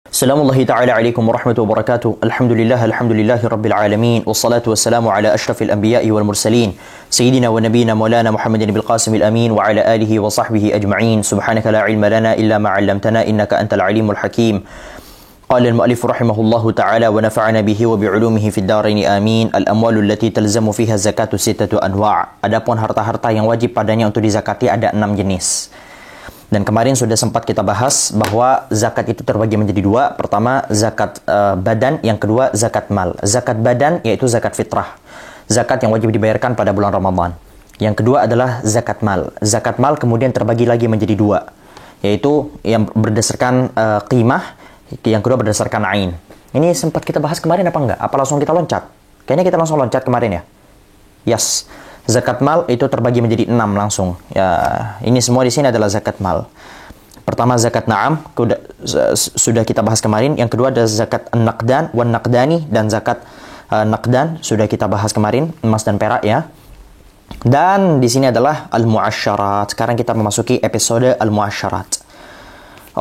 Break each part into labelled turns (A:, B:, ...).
A: Assalamualaikum ta'ala warahmatullahi wabarakatuh. Alhamdulillahi rabbil alamin. Wassalatu wassalamu ala ashrafil anbiya'i wal mursalin. Sayyidina wa nabiyina maulana Muhammadin bil qasimil amin wa ala alihi wa sahbihi ajma'in. Subhanaka la ilma lana illa ma 'allamtana innaka antal alimul hakim. Qala al-mu'allif rahimahullahu ta'ala wa nafa'ana bihi wa bi'ulumihi fid dharain amin. Al-amwalu allati talzamu fiha zakatu sittatu anwa'. Adapun harta-harta yang wajib padanya untuk dizakati ada 6 jenis. Dan kemarin sudah sempat kita bahas bahwa zakat itu terbagi menjadi dua. Pertama, zakat badan. Yang kedua, zakat mal. Zakat badan yaitu zakat fitrah. Zakat yang wajib dibayarkan pada bulan Ramadan. Yang kedua adalah zakat mal. Zakat mal kemudian terbagi lagi menjadi dua. Yaitu yang berdasarkan qimah. Yang kedua berdasarkan ain. Ini sempat kita bahas kemarin apa enggak? Apa langsung kita loncat? Kayaknya kita langsung loncat kemarin ya. Yes. Zakat mal itu terbagi menjadi 6 langsung. Ya, ini semua di sini adalah zakat mal. Pertama zakat na'am, sudah kita bahas kemarin. Yang kedua ada zakat naqdan, wan naqdani, dan zakat naqdan sudah kita bahas kemarin, emas dan perak ya. Dan di sini adalah al-mu'asyarat. Sekarang kita memasuki episode al-mu'asyarat.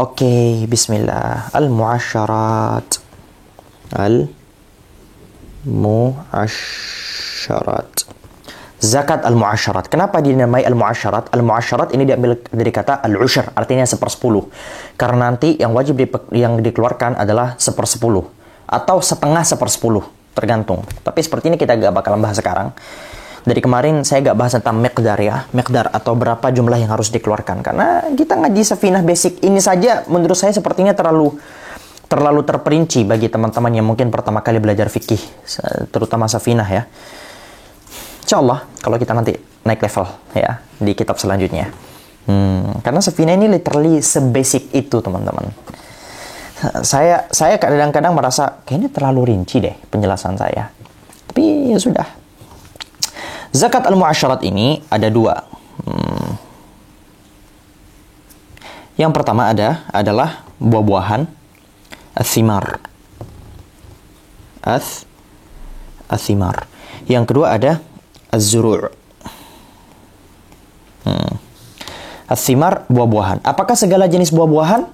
A: Oke, bismillah. Al-mu'asyarat. Al-mu'asyarat. Zakat al-mu'asyarat. Kenapa dinamai al-mu'asyarat? Al-mu'asyarat ini diambil dari kata al-usyr, artinya 1/10. Karena nanti yang wajib yang dikeluarkan adalah 1/10 atau setengah 1/10, tergantung. Tapi seperti ini kita gak bakalan bahas sekarang. Dari kemarin saya gak bahas tentang miqdar ya, miqdar atau berapa jumlah yang harus dikeluarkan. Karena kita ngaji safinah basic ini saja menurut saya sepertinya terlalu terperinci bagi teman-teman yang mungkin pertama kali belajar fikih, terutama safinah ya. Insyaallah kalau kita nanti naik level ya di kitab selanjutnya. Karena safinah ini literally sebasic itu teman-teman. Saya kadang-kadang merasa kayaknya terlalu rinci deh penjelasan saya. Tapi ya sudah. Zakat al-mu'asyarat ini ada dua. Yang pertama adalah buah-buahan, athimar. Athimar. Yang kedua ada az-zuru'. Athimar, buah-buahan. Apakah segala jenis buah-buahan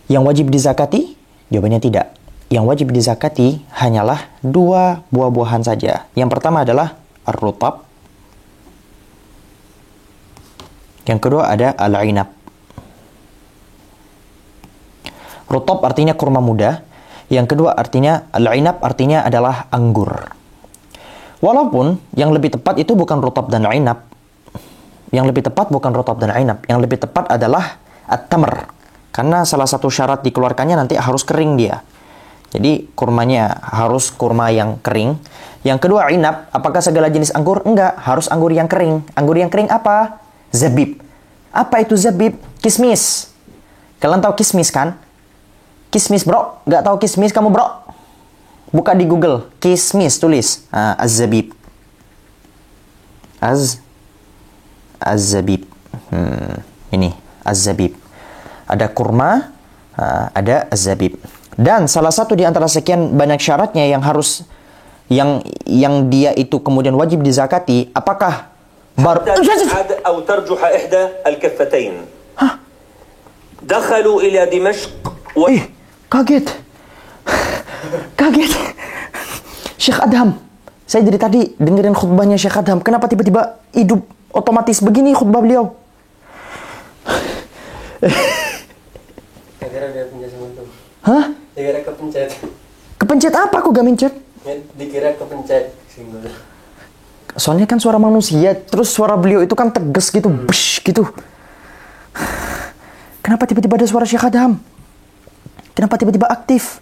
A: yang wajib dizakati? Jawabannya tidak. Yang wajib dizakati hanyalah 2 buah-buahan saja. Yang pertama adalah ar-rutab. Yang kedua ada al-inab. Rutab artinya kurma muda. Yang kedua artinya al-inab artinya adalah anggur. Walaupun yang lebih tepat itu bukan rutab dan inab. Yang lebih tepat bukan rutab dan inab. Yang lebih tepat adalah at-tamr. Karena salah satu syarat dikeluarkannya nanti harus kering dia. Jadi kurmanya harus kurma yang kering. Yang kedua inab, apakah segala jenis anggur? Enggak, harus anggur yang kering. Anggur yang kering apa? Zabib. Apa itu zabib? Kismis. Kalian tahu kismis kan? Kismis bro, nggak tahu kismis kamu bro? Buka di Google, kismis tulis. Az-zabib. Az-zabib. Ini, az-zabib. Ada kurma, ada az-zabib. Dan salah satu di antara sekian banyak syaratnya yang harus yang dia itu kemudian wajib dizakati, apakah
B: أو ترجح إحدى الكفتين دخلوا إلى دمشق
A: kaget Syekh Adham. Saya dari tadi dengerin khutbahnya Syekh Adham. Kenapa tiba-tiba hidup otomatis begini khutbah beliau?
C: Gara-gara dia pencet sama itu.
A: Hah?
C: Dikira kepencet.
A: Kepencet apa? Aku gak mencet.
C: Dikira kepencet.
A: Soalnya kan suara manusia, terus suara beliau itu kan tegas gitu, besh gitu. Kenapa tiba-tiba ada suara Syekh Adham? Kenapa tiba-tiba aktif?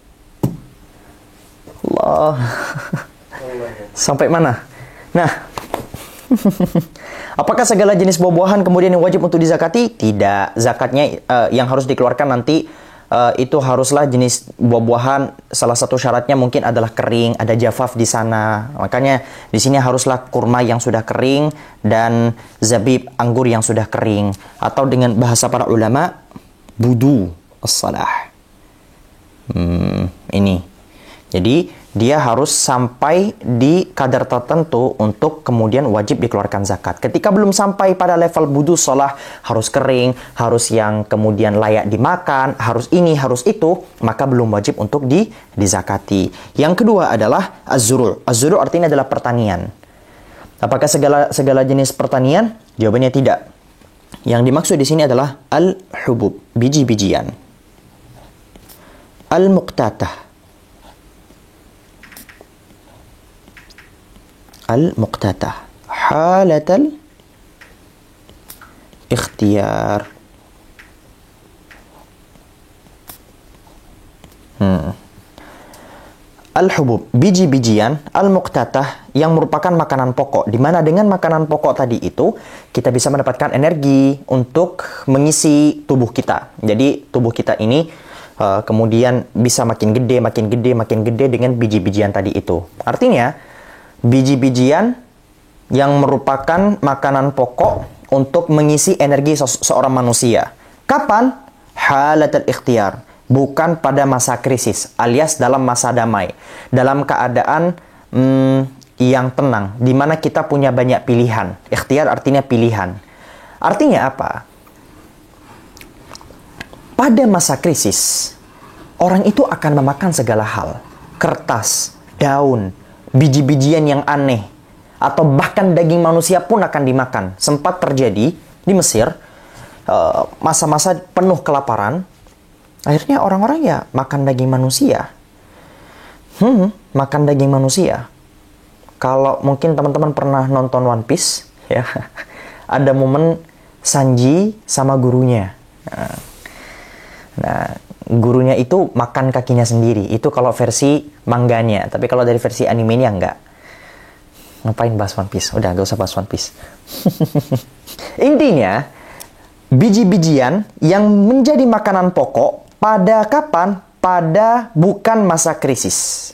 A: Allah. Sampai mana? Nah, apakah segala jenis buah-buahan kemudian yang wajib untuk dizakati? Tidak. Zakatnya yang harus dikeluarkan nanti itu haruslah jenis buah-buahan. Salah satu syaratnya mungkin adalah kering, ada jafaf di sana. Makanya di sini haruslah kurma yang sudah kering dan zabib, anggur yang sudah kering, atau dengan bahasa para ulama budu as-salah. Ini. Jadi dia harus sampai di kadar tertentu untuk kemudian wajib dikeluarkan zakat. Ketika belum sampai pada level budu sholah, harus kering, harus yang kemudian layak dimakan, harus ini, harus itu, maka belum wajib untuk dizakati. Yang kedua adalah az-zuru'. Az-zuru' artinya adalah pertanian. Apakah segala jenis pertanian? Jawabannya tidak. Yang dimaksud di sini adalah al-hubub, biji-bijian. Al-muqtatah. Al-muqtatah halatal ikhtiyar. Al-hubub, biji-bijian, al-muqtatah yang merupakan makanan pokok, di mana dengan makanan pokok tadi itu kita bisa mendapatkan energi untuk mengisi tubuh kita. Jadi tubuh kita ini kemudian bisa makin gede dengan biji-bijian tadi itu. Artinya biji-bijian yang merupakan makanan pokok untuk mengisi energi seorang manusia. Kapan? Halatul ikhtiyar. Bukan pada masa krisis, alias dalam masa damai. Dalam keadaan yang tenang, di mana kita punya banyak pilihan. Ikhtiyar artinya pilihan. Artinya apa? Pada masa krisis, orang itu akan memakan segala hal. Kertas, daun, biji-bijian yang aneh, atau bahkan daging manusia pun akan dimakan. Sempat terjadi di Mesir, masa-masa penuh kelaparan, akhirnya orang-orang ya makan daging manusia. Makan daging manusia. Kalau mungkin teman-teman pernah nonton One Piece, ya, ada momen Sanji sama gurunya. Nah, gurunya itu makan kakinya sendiri. Itu kalau versi mangganya. Tapi kalau dari versi animenya enggak. Ngapain bahas One Piece? Udah, gak usah bahas One Piece. Intinya, biji-bijian yang menjadi makanan pokok pada kapan? Pada bukan masa krisis.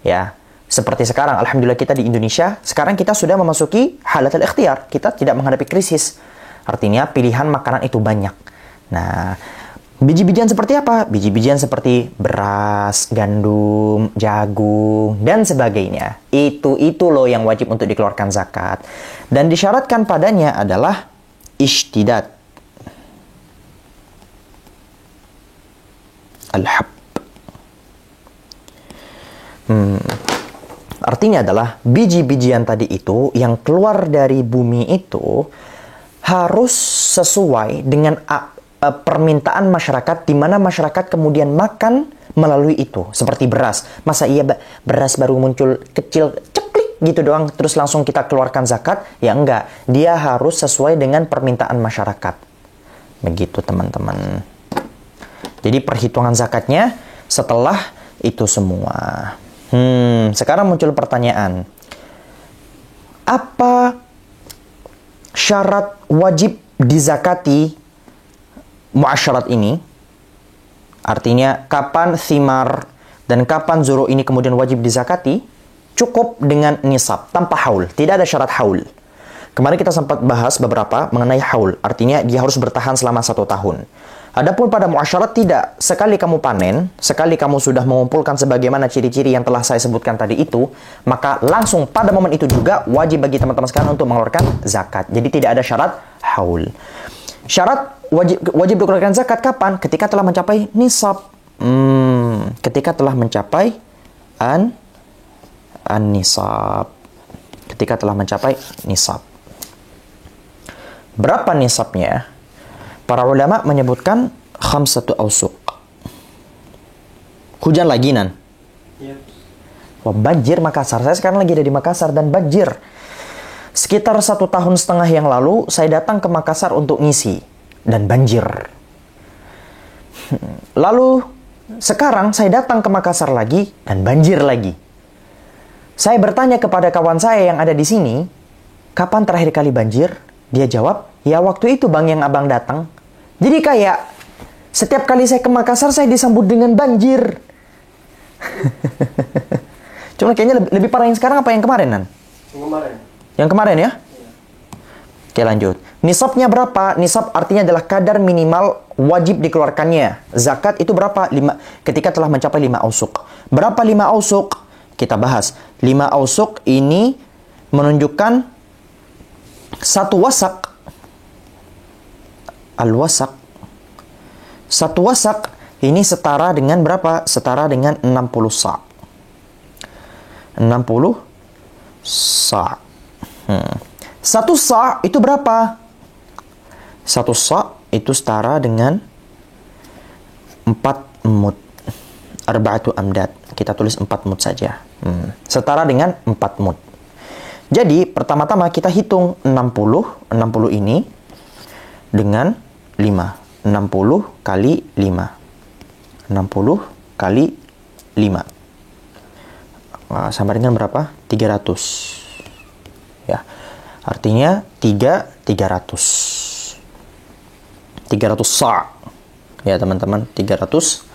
A: Ya, seperti sekarang. Alhamdulillah kita di Indonesia, sekarang kita sudah memasuki halatul ikhtiyar. Kita tidak menghadapi krisis. Artinya pilihan makanan itu banyak. Nah, biji-bijian seperti apa? Biji-bijian seperti beras, gandum, jagung, dan sebagainya. Itu loh yang wajib untuk dikeluarkan zakat. Dan disyaratkan padanya adalah ishtidad. Al-hab. Artinya adalah biji-bijian tadi itu yang keluar dari bumi itu harus sesuai dengan permintaan masyarakat, di mana masyarakat kemudian makan melalui itu. Seperti beras. Masa iya beras baru muncul kecil ceklik gitu doang terus langsung kita keluarkan zakat? Ya enggak. Dia harus sesuai dengan permintaan masyarakat. Begitu teman-teman. Jadi perhitungan zakatnya setelah itu semua. Sekarang muncul pertanyaan. Apa syarat wajib dizakati muasyarat ini? Artinya kapan thimar dan kapan zuru ini kemudian wajib dizakati? Cukup dengan nisab, tanpa haul. Tidak ada syarat haul. Kemarin kita sempat bahas beberapa mengenai haul. Artinya dia harus bertahan selama 1 tahun. Adapun pada muasyarat tidak. Sekali kamu panen, sekali kamu sudah mengumpulkan sebagaimana ciri-ciri yang telah saya sebutkan tadi itu, maka langsung pada momen itu juga wajib bagi teman-teman sekalian untuk mengeluarkan zakat. Jadi tidak ada syarat haul. Syarat wajib dikeluarkan zakat kapan? Ketika telah mencapai nisab. Ketika telah mencapai nisab. Ketika telah mencapai nisab. Berapa nisabnya? Para ulama menyebutkan khamsatu awsuq. Hujan lagi, Nan?
C: Iya.
A: Wah, banjir Makassar. Saya sekarang lagi ada di Makassar dan banjir. Sekitar 1,5 tahun yang lalu, saya datang ke Makassar untuk ngisi. Dan banjir. Lalu, sekarang saya datang ke Makassar lagi, dan banjir lagi. Saya bertanya kepada kawan saya yang ada di sini, kapan terakhir kali banjir? Dia jawab, ya waktu itu bang yang abang datang. Jadi kayak, setiap kali saya ke Makassar, saya disambut dengan banjir. Cuma kayaknya lebih parah yang sekarang apa yang kemarin, Nan?
C: Yang kemarin.
A: Yang kemarin ya?
C: Iya.
A: Oke, lanjut. Nisabnya berapa? Nisab artinya adalah kadar minimal wajib dikeluarkannya. Zakat itu berapa? 5, ketika telah mencapai 5 ausuk. Berapa 5 ausuk? kita bahas. 5 ausuk ini menunjukkan 1 wasak. Al-wasak. 1 wasak ini setara dengan berapa? Setara dengan 60 sa'. 60 sa'. 1 sa' itu berapa? 1 sa' itu setara dengan 4 mud. Arba'atu amdad. Kita tulis 4 mud saja. Setara dengan 4 mud. Jadi, pertama-tama kita hitung 60. 60 ini dengan 5. 60 kali 5. 60 kali 5. Sama dengan berapa? 300. Ya. Artinya 300. 300 sa'. Ya, teman-teman, 300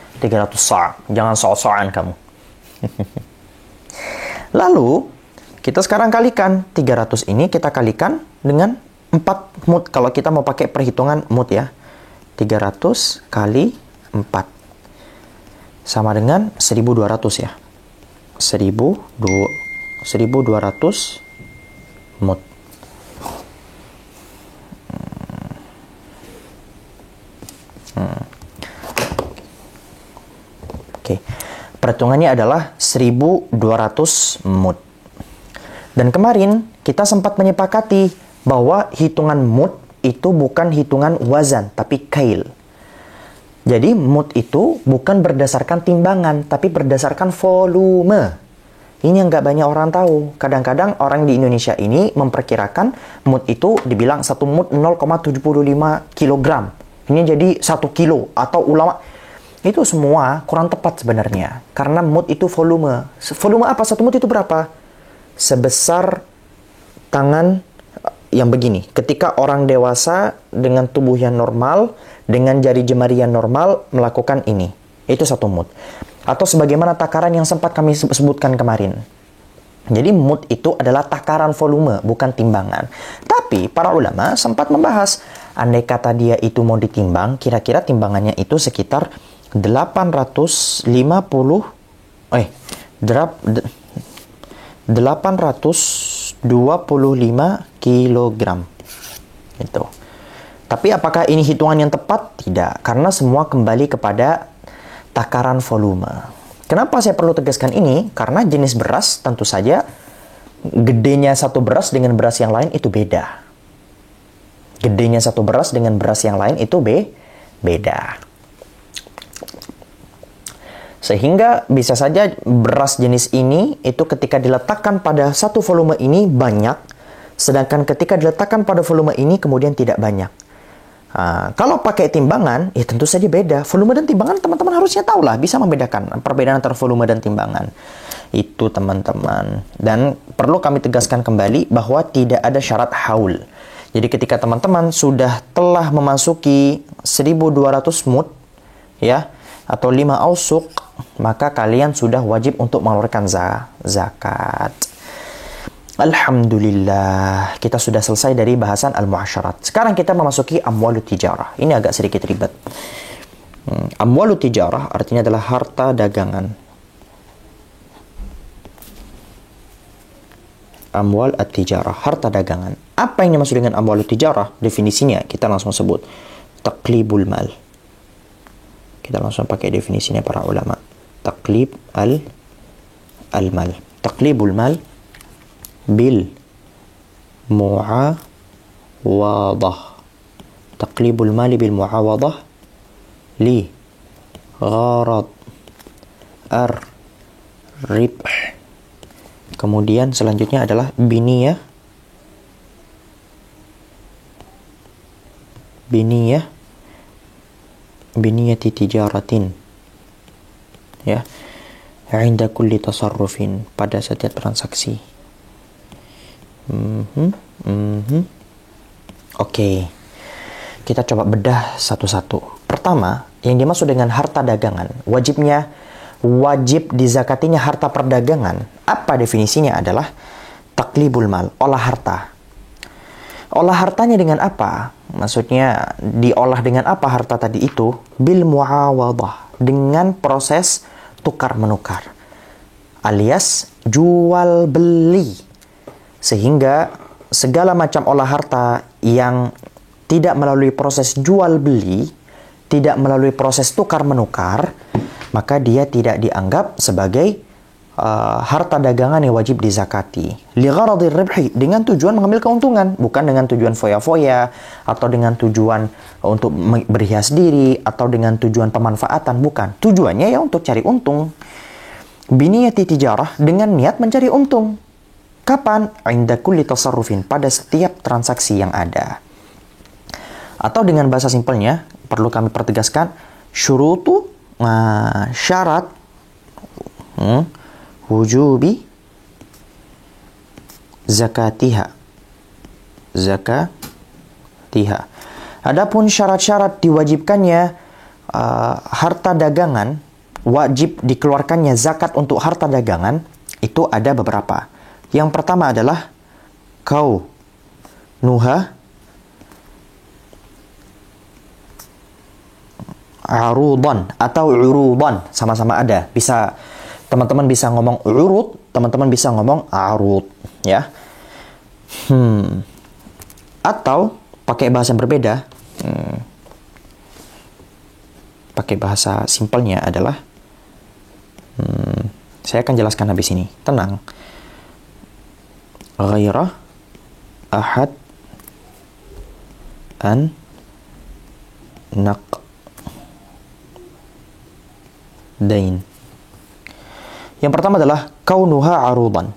A: sa'. Jangan so-soan kamu. Lalu, kita sekarang kalikan 300 ini kita kalikan dengan 4 mud. Kalau kita mau pakai perhitungan mud ya. 300 kali 4. Sama dengan 1200 ya. 1200 mud. Oke. Perhitungannya adalah 1200 mud. Dan kemarin kita sempat menyepakati bahwa hitungan mud itu bukan hitungan wazan, tapi kail. Jadi mud itu bukan berdasarkan timbangan, tapi berdasarkan volume. Ini yang nggak banyak orang tahu. Kadang-kadang orang di Indonesia ini memperkirakan mud itu dibilang 1 mud 0,75 kg. Ini jadi 1 kilo atau ulama. Itu semua kurang tepat sebenarnya. Karena mud itu volume. Volume apa? 1 mud itu berapa? Sebesar tangan yang begini. Ketika orang dewasa dengan tubuh yang normal, dengan jari jemari yang normal melakukan ini. Itu 1 mud. Atau sebagaimana takaran yang sempat kami sebutkan kemarin. Jadi mud itu adalah takaran volume, bukan timbangan. Tapi para ulama sempat membahas, andai kata dia itu mau ditimbang, kira-kira timbangannya itu sekitar 825 kilogram. Itu. Tapi apakah ini hitungan yang tepat? Tidak, karena semua kembali kepada takaran volume. Kenapa saya perlu tegaskan ini? Karena jenis beras tentu saja gedenya satu beras dengan beras yang lain itu beda. Gedenya satu beras dengan beras yang lain itu beda. Sehingga bisa saja beras jenis ini itu ketika diletakkan pada satu volume ini banyak, sedangkan ketika diletakkan pada volume ini kemudian tidak banyak. Kalau pakai timbangan, ya tentu saja beda. Volume dan timbangan teman-teman harusnya tahu lah, bisa membedakan perbedaan antara volume dan timbangan. Itu teman-teman. Dan perlu kami tegaskan kembali bahwa tidak ada syarat haul. Jadi ketika teman-teman telah memasuki 1200 mud, ya, atau 5 ausuk, maka kalian sudah wajib untuk mengeluarkan zakat. Alhamdulillah, kita sudah selesai dari bahasan al-muasyarat. Sekarang kita memasuki amwalut tijarah. Ini agak sedikit ribet. Amwalut tijarah artinya adalah harta dagangan. Amwal at-tijarah, harta dagangan. Apa yang dimaksud dengan amwalut tijarah? Definisinya kita langsung sebut. Taqlibul mal. Kita langsung pakai definisinya para ulama. Taqlib al-mal. Taqlibul mal bil muawadah. Taqlibul mali bil muawadah li gharad ar-ribh. Kemudian selanjutnya adalah biniyati tijaratin, ya, 'inda kulli tasarrufin, pada setiap transaksi. Oke. Kita coba bedah satu-satu. Pertama, yang dimaksud dengan harta dagangan, wajib dizakatinya harta perdagangan. Apa definisinya? Adalah taklibul mal, olah harta. Olah hartanya dengan apa? Maksudnya diolah dengan apa harta tadi itu? Bil muawadah, dengan proses tukar menukar. alias jual beli. Sehingga segala macam olah harta yang tidak melalui proses jual beli, tidak melalui proses tukar menukar, maka dia tidak dianggap sebagai harta dagangan yang wajib dizakati. Li gharadil ribhi, dengan tujuan mengambil keuntungan, bukan dengan tujuan foya-foya atau dengan tujuan untuk berhias diri atau dengan tujuan pemanfaatan, bukan. Tujuannya ya untuk cari untung. Biniyati tijarah, dengan niat mencari untung. Kapan? Inda kulli tasarrufin, pada setiap transaksi yang ada. Atau dengan bahasa simpelnya, perlu kami pertegaskan, syurutu, syarat wujubi zakatiha. Adapun syarat-syarat diwajibkannya harta dagangan, wajib dikeluarkannya zakat untuk harta dagangan, itu ada beberapa. Yang pertama adalah kaunuha arudan atau urudan, sama-sama ada. Bisa teman-teman bisa ngomong urut, teman-teman bisa ngomong arut, ya. Atau pakai bahasa yang berbeda. Pakai bahasa simpelnya adalah saya akan jelaskan habis ini. Tenang. Ghairah ahad an naqdain. Yang pertama adalah kaunuha arudan.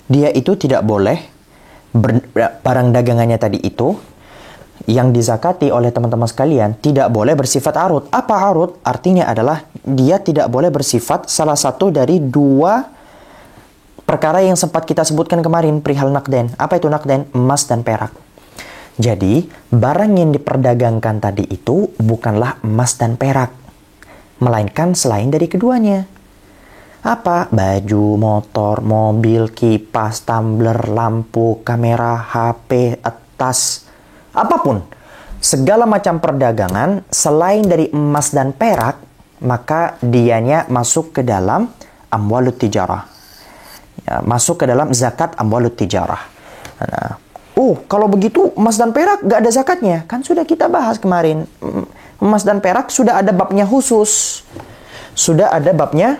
A: Dia itu tidak boleh barang dagangannya tadi itu yang dizakati oleh teman-teman sekalian tidak boleh bersifat arut. Apa arut? Artinya adalah dia tidak boleh bersifat salah satu dari dua perkara yang sempat kita sebutkan kemarin perihal nakden. Apa itu nakden? Emas dan perak. Jadi, barang yang diperdagangkan tadi itu bukanlah emas dan perak, melainkan selain dari keduanya. Apa? Baju, motor, mobil, kipas, tumbler, lampu, kamera, HP, tas, apapun. Segala macam perdagangan selain dari emas dan perak, maka dianya masuk ke dalam amwalut tijarah. Ya, masuk ke dalam zakat amwalut tijarah. Nah, kalau begitu emas dan perak gak ada zakatnya. Kan sudah kita bahas kemarin. Emas dan perak sudah ada babnya khusus. Sudah ada babnya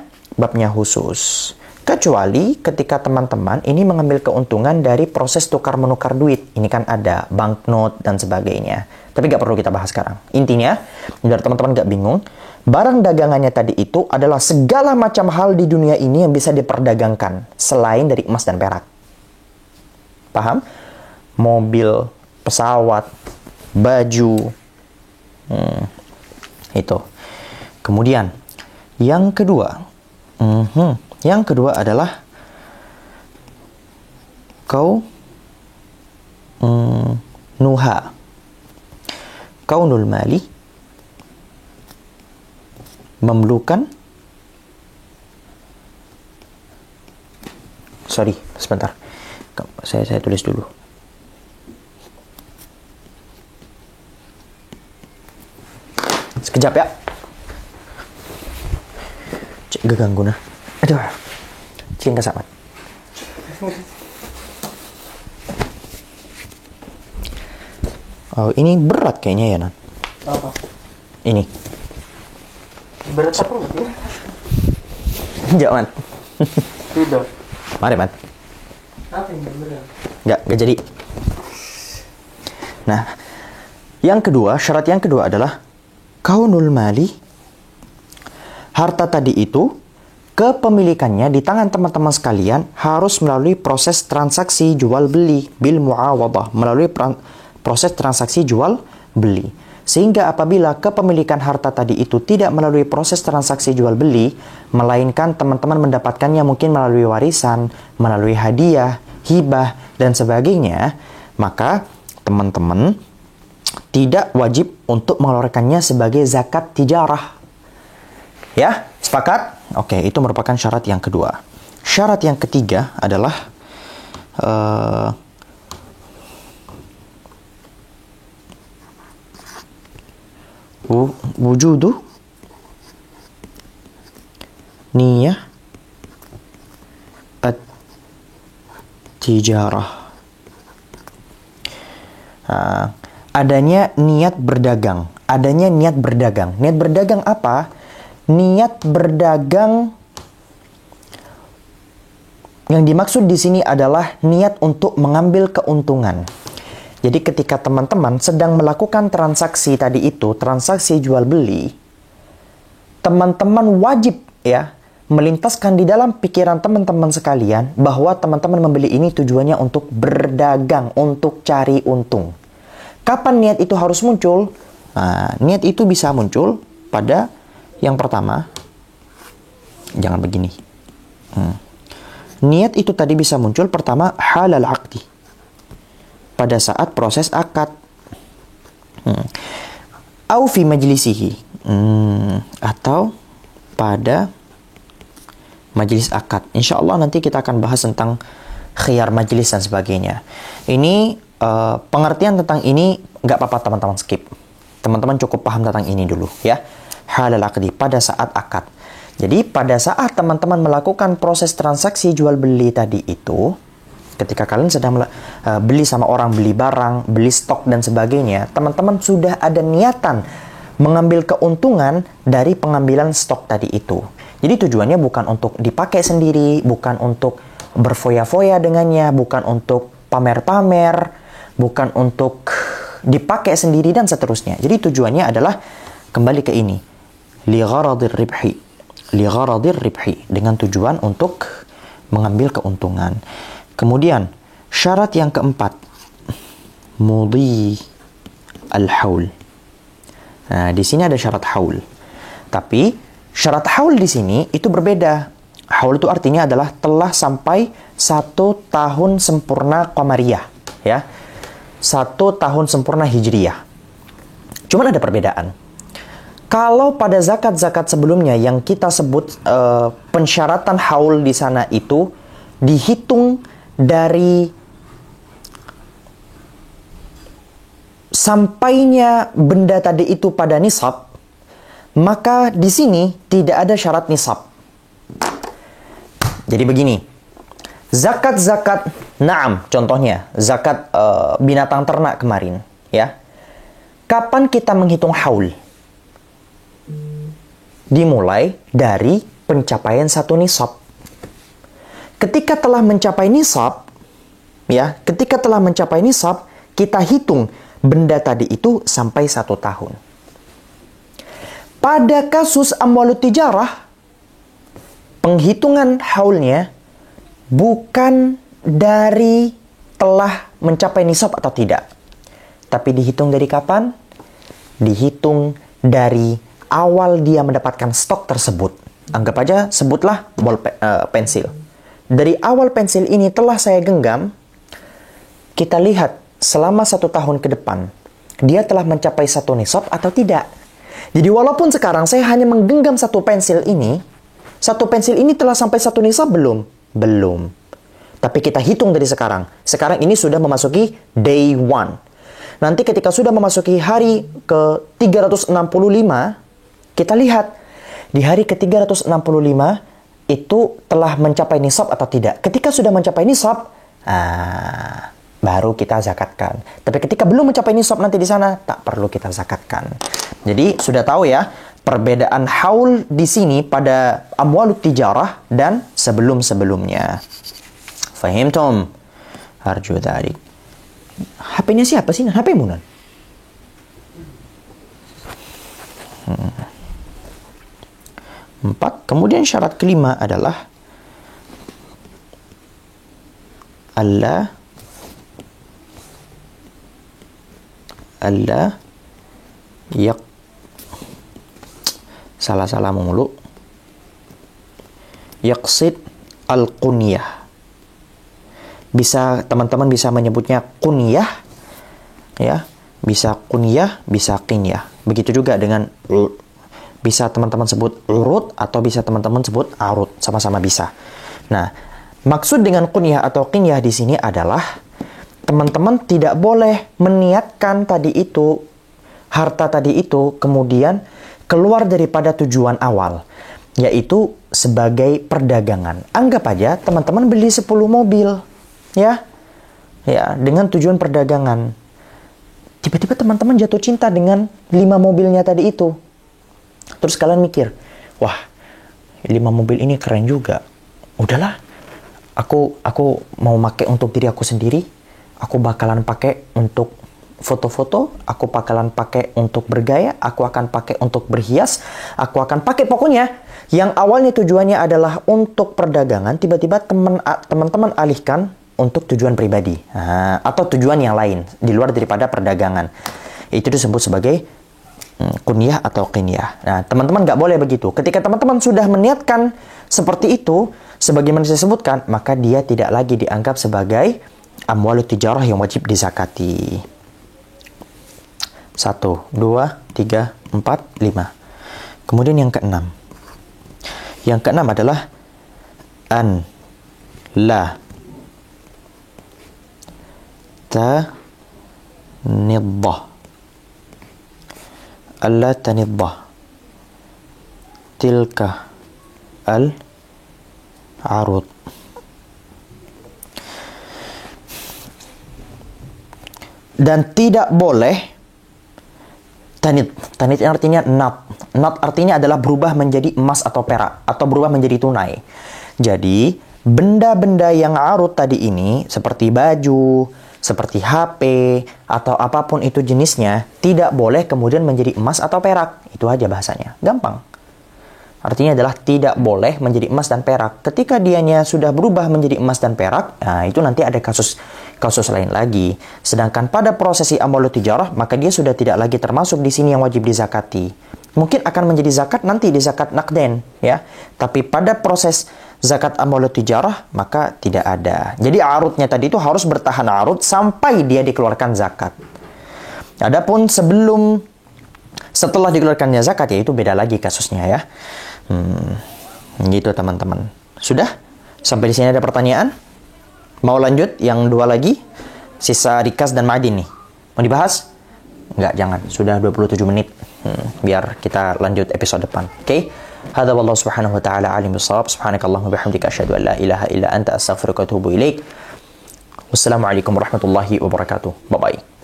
A: khusus. Kecuali ketika teman-teman ini mengambil keuntungan dari proses tukar-menukar duit. Ini kan ada banknote dan sebagainya. Tapi gak perlu kita bahas sekarang. Intinya, biar teman-teman gak bingung, barang dagangannya tadi itu adalah segala macam hal di dunia ini yang bisa diperdagangkan selain dari emas dan perak. Paham? Mobil, pesawat, baju. Itu. Kemudian, yang kedua. Yang kedua adalah kaunul mali, mamlukan. Sorry, sebentar. Saya tulis dulu. Sekejap ya. Cik ganggu nah. Aduh. Cinta sahabat. Oh, ini berat kayaknya ya, Nan.
C: Apa?
A: Ini.
C: Berat apa gitu?
A: Jangan.
C: Tidak.
A: Mari, Man.
C: Apa yang berat?
A: Nggak jadi. Nah, yang kedua, syarat yang kedua adalah kaunul mali, harta tadi itu kepemilikannya di tangan teman-teman sekalian harus melalui proses transaksi jual beli bil muawadah, melalui proses transaksi jual beli. Sehingga apabila kepemilikan harta tadi itu tidak melalui proses transaksi jual beli, melainkan teman-teman mendapatkannya mungkin melalui warisan, melalui hadiah, hibah dan sebagainya, maka teman-teman tidak wajib untuk mengeluarkannya sebagai zakat tijarah. Ya, sepakat? Oke, itu merupakan syarat yang kedua. Syarat yang ketiga adalah wujudu niyah tijarah. Adanya niat berdagang. Adanya niat berdagang. Niat berdagang apa? Niat berdagang yang dimaksud di sini adalah niat untuk mengambil keuntungan. Jadi ketika teman-teman sedang melakukan transaksi tadi itu, transaksi jual beli, teman-teman wajib ya melintaskan di dalam pikiran teman-teman sekalian bahwa teman-teman membeli ini tujuannya untuk berdagang, untuk cari untung. Kapan niat itu harus muncul? Nah, niat itu bisa muncul pada yang pertama, jangan begini. Niat itu tadi bisa muncul pertama halal aqdi, pada saat proses akad. Au fi majlisihi, atau pada majelis akad. Insya Allah nanti kita akan bahas tentang khiyar majelis dan sebagainya. Ini pengertian tentang ini nggak apa-apa teman-teman skip. Teman-teman cukup paham tentang ini dulu ya. Halal aqdi pada saat akad. Jadi pada saat teman-teman melakukan proses transaksi jual beli tadi itu, ketika kalian sedang beli sama orang, beli barang, beli stok dan sebagainya, teman-teman sudah ada niatan mengambil keuntungan dari pengambilan stok tadi itu. Jadi tujuannya bukan untuk dipakai sendiri, bukan untuk berfoya-foya dengannya, bukan untuk pamer-pamer, bukan untuk dipakai sendiri dan seterusnya. Jadi tujuannya adalah kembali ke ini, li gharadir ribhi. Ligharadir ribhi, dengan tujuan untuk mengambil keuntungan. Kemudian syarat yang keempat, mudhi al-haul. Nah, di sini ada syarat haul. Tapi syarat haul di sini itu berbeda. Haul itu artinya adalah telah sampai 1 tahun sempurna qamariyah, ya. 1 tahun sempurna hijriyah. Cuman ada perbedaan. Kalau pada zakat-zakat sebelumnya yang kita sebut pensyaratan haul di sana itu dihitung dari sampainya benda tadi itu pada nisab, maka di sini tidak ada syarat nisab. Jadi begini, zakat-zakat, naam, contohnya zakat binatang ternak kemarin, ya. Kapan kita menghitung haul? Dimulai dari pencapaian 1 nisab. Ketika telah mencapai nisab, ya, ketika telah mencapai nisab, kita hitung benda tadi itu sampai 1 tahun. Pada kasus amwalut tijarah, penghitungan haulnya bukan dari telah mencapai nisab atau tidak, tapi dihitung dari kapan? Dihitung dari awal dia mendapatkan stok tersebut. Anggap aja, sebutlah pensil. Dari awal pensil ini telah saya genggam, kita lihat selama 1 tahun ke depan, dia telah mencapai 1 nisab atau tidak. Jadi walaupun sekarang saya hanya menggenggam 1 pensil ini, 1 pensil ini telah sampai 1 nisab belum? Belum. Tapi kita hitung dari sekarang. Sekarang ini sudah memasuki day 1. Nanti ketika sudah memasuki hari ke 365, kita lihat di hari ke-365 itu telah mencapai nisab atau tidak. Ketika sudah mencapai nisab, baru kita zakatkan. Tapi ketika belum mencapai nisab nanti di sana, tak perlu kita zakatkan. Jadi sudah tahu ya perbedaan haul di sini pada amwalut tijarah dan sebelum-sebelumnya. Fahimtum? Arju dzalik. HP-nya siapa sih? HP Munan. Empat. Kemudian syarat kelima adalah Allah salah mulu. Yaqsid al-qunyah. Bisa teman-teman bisa menyebutnya kunyah, ya. Bisa kunyah, bisa qinyah. Begitu juga dengan bisa teman-teman sebut urut atau bisa teman-teman sebut arut, sama-sama bisa. Nah, maksud dengan kunyah atau qinyah di sini adalah teman-teman tidak boleh meniatkan tadi itu, harta tadi itu, kemudian keluar daripada tujuan awal, yaitu sebagai perdagangan. Anggap aja teman-teman beli 10 mobil, ya, dengan tujuan perdagangan. Tiba-tiba teman-teman jatuh cinta dengan 5 mobilnya tadi itu. Terus kalian mikir, wah, 5 mobil ini keren juga. Udahlah, aku mau pakai untuk diri aku sendiri. Aku bakalan pakai untuk foto-foto, aku bakalan pakai untuk bergaya, aku akan pakai untuk berhias, aku akan pakai pokoknya yang awalnya tujuannya adalah untuk perdagangan, tiba-tiba teman-teman alihkan untuk tujuan pribadi, atau tujuan yang lain di luar daripada perdagangan. Itu disebut sebagai kunyah atau qinyah. Nah, teman-teman nggak boleh begitu. Ketika teman-teman sudah meniatkan seperti itu, sebagaimana saya sebutkan, maka dia tidak lagi dianggap sebagai amwalut tijarah yang wajib dizakati. 1, 2, 3, 4, 5. Kemudian yang keenam. Yang keenam adalah an la taniddah. Alla taniddah tilka al-arud. Dan tidak boleh tanid. Tanid artinya nat. Nat artinya adalah berubah menjadi emas atau perak, atau berubah menjadi tunai. Jadi benda-benda yang arud tadi ini, seperti baju, seperti HP, atau apapun itu jenisnya, tidak boleh kemudian menjadi emas atau perak. Itu aja bahasanya. Gampang. Artinya adalah tidak boleh menjadi emas dan perak. Ketika dianya sudah berubah menjadi emas dan perak, nah itu nanti ada kasus lain lagi. Sedangkan pada prosesi amwalut tijarah, maka dia sudah tidak lagi termasuk di sini yang wajib dizakati. Mungkin akan menjadi zakat nanti di zakat nakden, ya. Tapi pada proses zakat amwalut tijarah, maka tidak ada. Jadi arutnya tadi itu harus bertahan arut sampai dia dikeluarkan zakat. Adapun setelah dikeluarkannya zakat, ya itu beda lagi kasusnya, ya. Gitu teman-teman. Sudah? Sampai di sini ada pertanyaan? Mau lanjut yang 2 lagi? Sisa rikas dan ma'adin nih. Mau dibahas? Enggak, jangan. Sudah 27 menit. Biar kita lanjut episode depan. Oke? Hadza wallahu subhanahu wa ta'ala alim bisawab. Subhanakallahumma bihamdika asyhadu an la ilaha illa anta astaghfiruka wa atubu ilaik. Wassalamualaikum warahmatullahi wabarakatuh. Bye bye.